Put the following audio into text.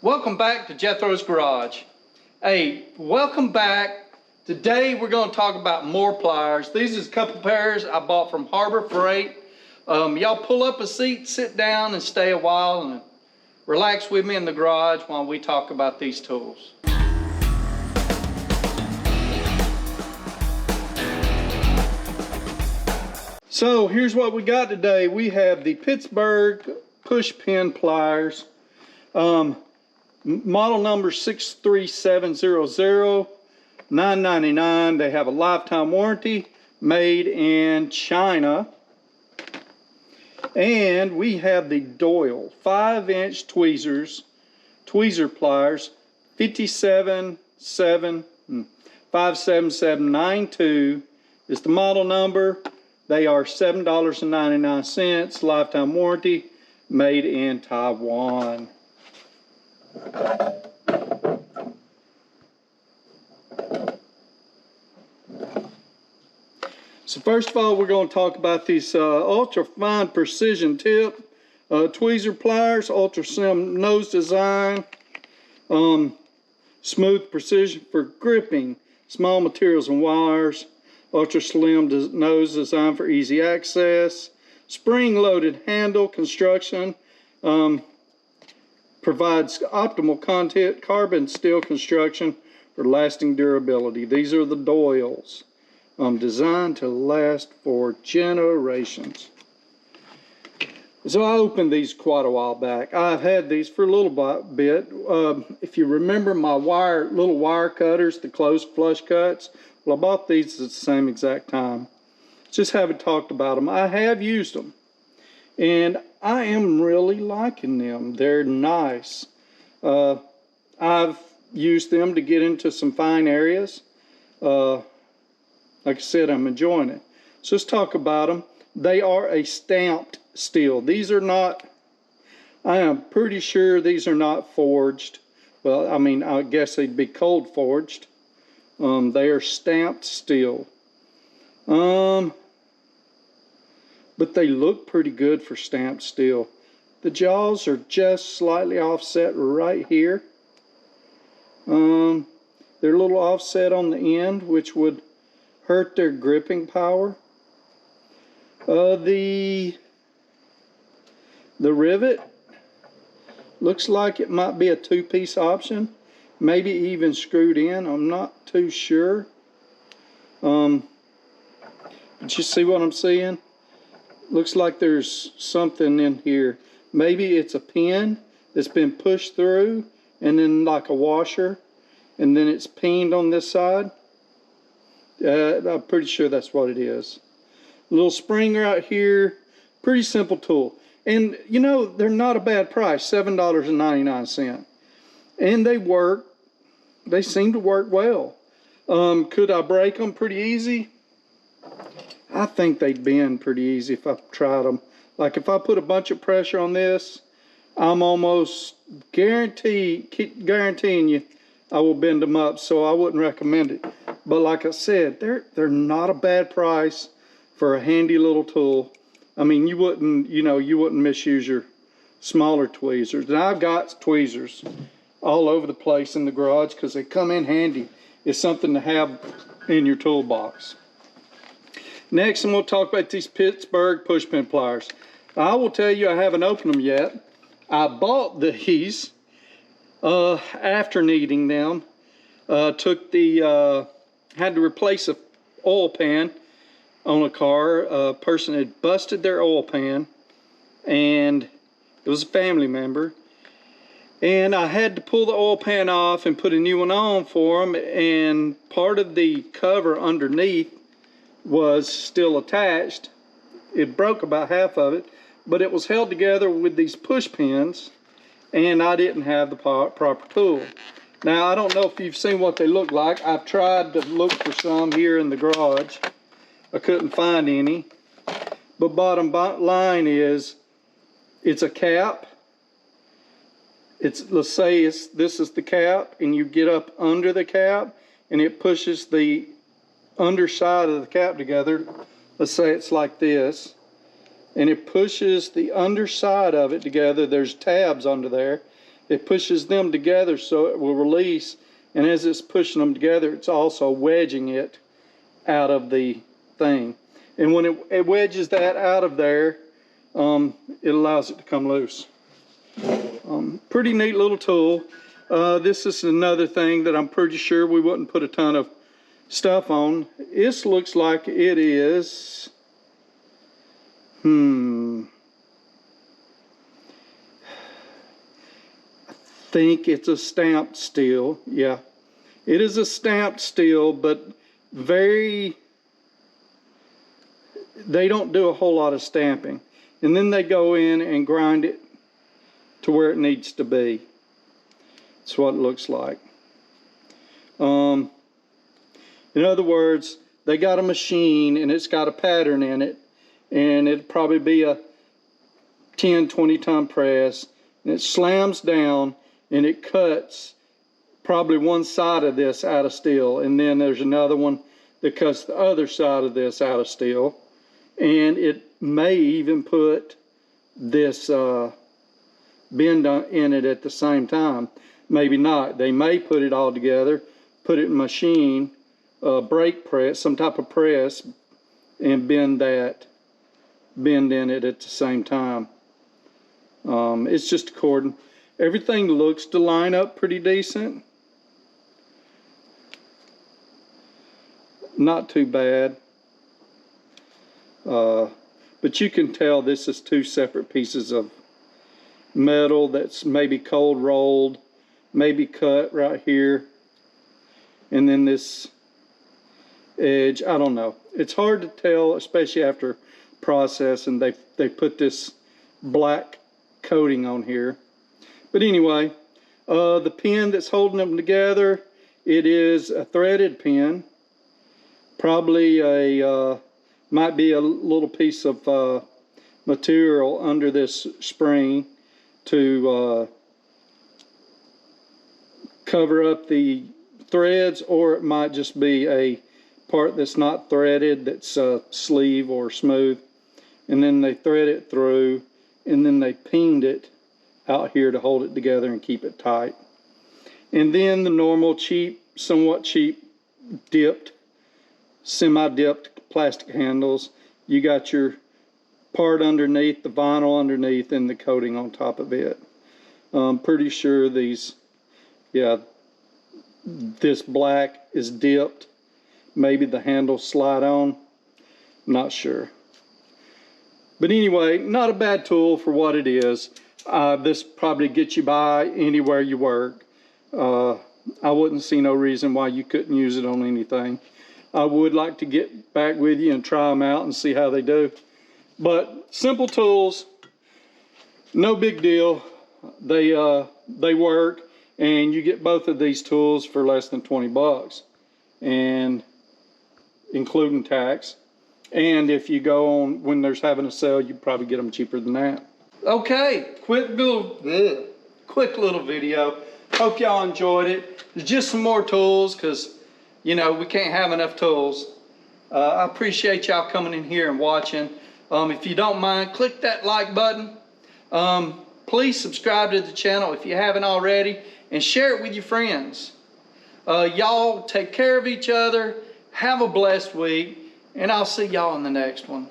Welcome back to Jethro's Garage. Hey, welcome back. Today we're going to talk about more pliers. These is a couple pairs I bought from Harbor Freight. Y'all pull up a seat, sit down and stay a while and relax with me in the garage while we talk about these tools. So here's what we got today. We have the Pittsburgh push pin pliers. Model number 63700, $9.99. They have a lifetime warranty, made in China. And we have the Doyle 5-inch tweezers, tweezer pliers, 57792 is the model number. They are $7.99, lifetime warranty, made in Taiwan. So first of all, we're going to talk about these ultra fine precision tip tweezer pliers, ultra slim nose design, smooth precision for gripping small materials and wires, ultra slim nose design for easy access, spring loaded handle construction, provides optimal content carbon steel construction for lasting durability. These are the Doyles, designed to last for generations. So I opened these quite a while back. I've had these for a little bit. If you remember my little wire cutters, the closed flush cuts, well, I bought these at the same exact time. Just haven't talked about them. I have used them, and I am really liking them. They're nice. I've used them to get into some fine areas. Like I said, I'm enjoying it. So let's talk about them. They are a stamped steel. These are not, I am pretty sure these are not forged. Well, I mean, I guess they'd be cold forged. They are stamped steel. But they look pretty good for stamped steel. The jaws are just slightly offset right here. They're a little offset on the end, which would hurt their gripping power. The rivet looks like it might be a two-piece option, maybe even screwed in. I'm not too sure. But you see what I'm seeing? Looks like there's something in here. Maybe it's a pin that's been pushed through, and then like a washer, and then it's pinned on this side. I'm pretty sure that's what it is. A little spring right here. Pretty simple tool. And you know, they're not a bad price, $7.99. And they work. They seem to work well. Could I break them pretty easy? I think they'd bend pretty easy if I tried them. Like if I put a bunch of pressure on this, I'm almost guaranteeing you I will bend them up, so I wouldn't recommend it. But like I said, they're not a bad price for a handy little tool. I mean, you wouldn't misuse your smaller tweezers. And I've got tweezers all over the place in the garage because they come in handy. It's something to have in your toolbox. Next, I'm going to talk about these Pittsburgh push pin pliers. I will tell you, I haven't opened them yet. I bought these after needing them. Had to replace a oil pan on a car. A person had busted their oil pan, and it was a family member. And I had to pull the oil pan off and put a new one on for them, and part of the cover underneath was still attached. It broke about half of it, but it was held together with these push pins, and I didn't have the proper tool. Now, I don't know if you've seen what they look like. I've tried to look for some here in the garage. I couldn't find any. But bottom line is, it's a cap. Let's say this is the cap, and you get up under the cap, and it pushes the underside of the cap together. Let's say it's like this, and it pushes the underside of it together. There's tabs under there, it pushes them together so it will release, and as it's pushing them together, it's also wedging it out of the thing. And when it wedges that out of there, it allows it to come loose. Pretty neat little tool. This is another thing that I'm pretty sure we wouldn't put a ton of stuff on. This looks like it is, I think it's a stamped steel. Yeah, it is a stamped steel, but they don't do a whole lot of stamping. And then they go in and grind it to where it needs to be. That's what it looks like. In other words, they got a machine and it's got a pattern in it, and it'd probably be a 10-20 ton press, and it slams down and it cuts probably one side of this out of steel, and then there's another one that cuts the other side of this out of steel, and it may even put this bend in it at the same time. Maybe not. They may put it all together, put it in a machine, brake press, some type of press, and bend in it at the same time. It's just according. Everything looks to line up pretty decent. Not too bad. But you can tell this is two separate pieces of metal that's maybe cold rolled, maybe cut right here, and then this edge, I don't know. It's hard to tell, especially after processing. They put this black coating on here. But anyway, the pin that's holding them together, it is a threaded pin. Probably might be a little piece of material under this spring to cover up the threads, or it might just be a part that's not threaded, that's sleeve or smooth, and then they thread it through, and then they peened it out here to hold it together and keep it tight. And then the normal cheap, somewhat cheap dipped, semi-dipped plastic handles. You got your part underneath, the vinyl underneath, and the coating on top of it. I'm pretty sure these, yeah, this black is dipped. Maybe the handles slide on. Not sure. But anyway, not a bad tool for what it is. This probably gets you by anywhere you work. I wouldn't see no reason why you couldn't use it on anything. I would like to get back with you and try them out and see how they do. But simple tools, no big deal. They work, and you get both of these tools for less than 20 bucks, and including tax. And if you go on when there's having a sale, you probably get them cheaper than that. Okay, quick little video. Hope y'all enjoyed it. There's just some more tools, because you know we can't have enough tools. I appreciate y'all coming in here and watching. If you don't mind, click that like button. Please subscribe to the channel if you haven't already, and share it with your friends. Y'all take care of each other. Have a blessed week, and I'll see y'all in the next one.